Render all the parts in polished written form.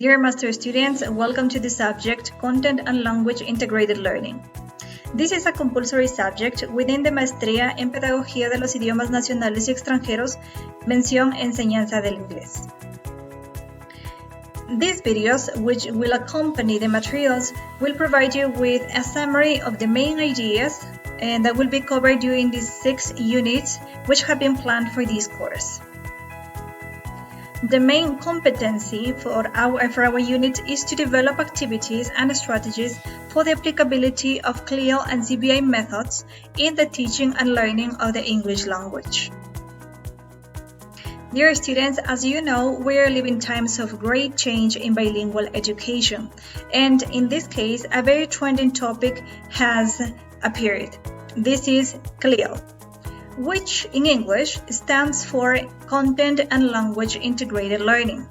Dear Master students, welcome to the subject Content and Language Integrated Learning. This is a compulsory subject within the Maestría en Pedagogía de los Idiomas Nacionales y Extranjeros, mención Enseñanza del Inglés. These videos, which will accompany the materials, will provide you with a summary of the main ideas and that will be covered during these 6 units which have been planned for this course. The main competency for our unit is to develop activities and strategies for the applicability of CLIL and CBI methods in the teaching and learning of the English language. Dear students, as you know, we are living times of great change in bilingual education, and in this case, a very trending topic has appeared. This is CLIL, which in English stands for Content and Language Integrated Learning.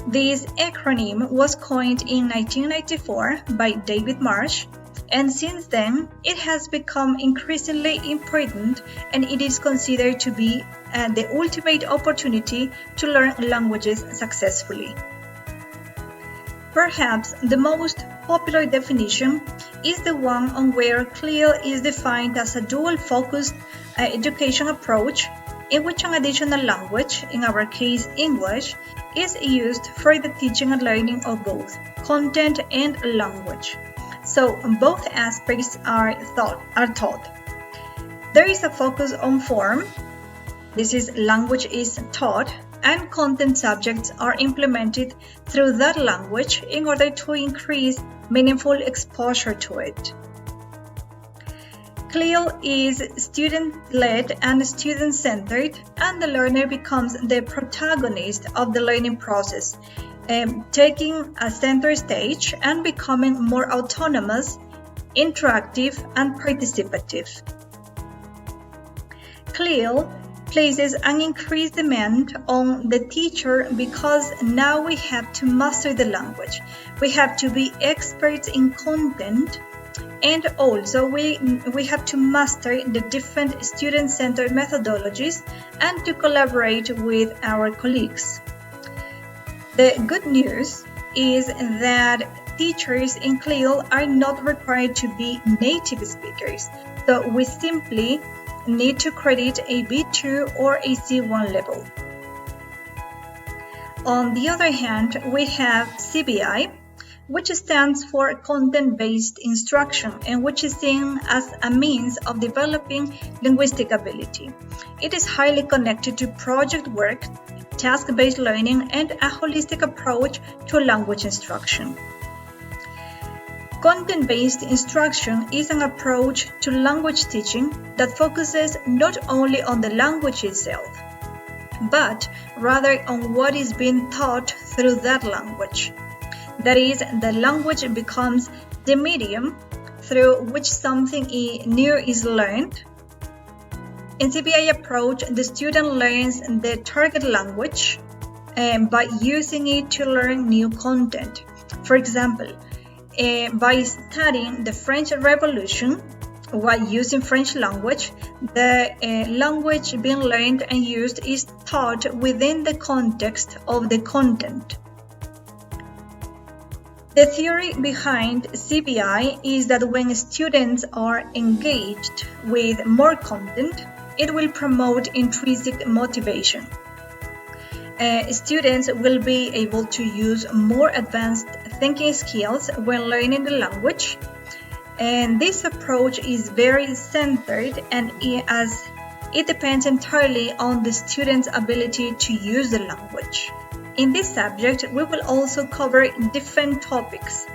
This acronym was coined in 1994 by David Marsh, and since then it has become increasingly important, and it is considered to be the ultimate opportunity to learn languages successfully. Perhaps the most popular definition is the one on where CLIL is defined as a dual-focused education approach in which an additional language, in our case English, is used for the teaching and learning of both content and language. So both aspects are taught. There is a focus on form. This is language is taught, and content subjects are implemented through that language in order to increase meaningful exposure to it. CLIL is student-led and student-centered, and the learner becomes the protagonist of the learning process, taking a center stage and becoming more autonomous, interactive, and participative. CLIL places an increased demand on the teacher because now we have to master the language. We have to be experts in content, and also we have to master the different student-centered methodologies and to collaborate with our colleagues. The good news is that teachers in CLIL are not required to be native speakers, so we simply need to credit a B2 or a C1 level. On the other hand, we have CBI, which stands for Content-Based Instruction, and which is seen as a means of developing linguistic ability. It is highly connected to project work, task-based learning, and a holistic approach to language instruction. Content-based instruction is an approach to language teaching that focuses not only on the language itself, but rather on what is being taught through that language. That is, the language becomes the medium through which something new is learned. In CBI approach, the student learns the target language by using it to learn new content. For example, by studying the French Revolution while using French language, the language being learned and used is taught within the context of the content. The theory behind CBI is that when students are engaged with more content, it will promote intrinsic motivation. Students will be able to use more advanced thinking skills when learning the language, and this approach is very centered, and as it depends entirely on the student's ability to use the language. In this subject, we will also cover different topics,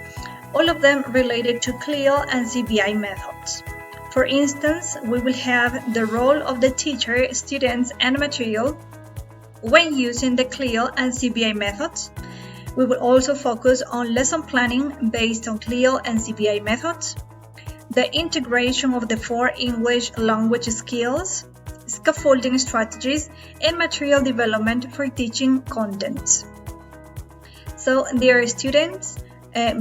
all of them related to CLIL and CBI methods. For instance, we will have the role of the teacher, students, and material when using the CLIL and CBI methods. We will also focus on lesson planning based on CLIL and CBI methods, the integration of the 4 English language skills, scaffolding strategies, and material development for teaching contents. So, dear students,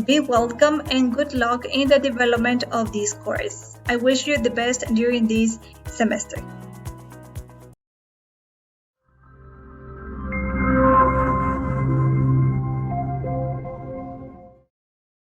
be welcome and good luck in the development of this course. I wish you the best during this semester.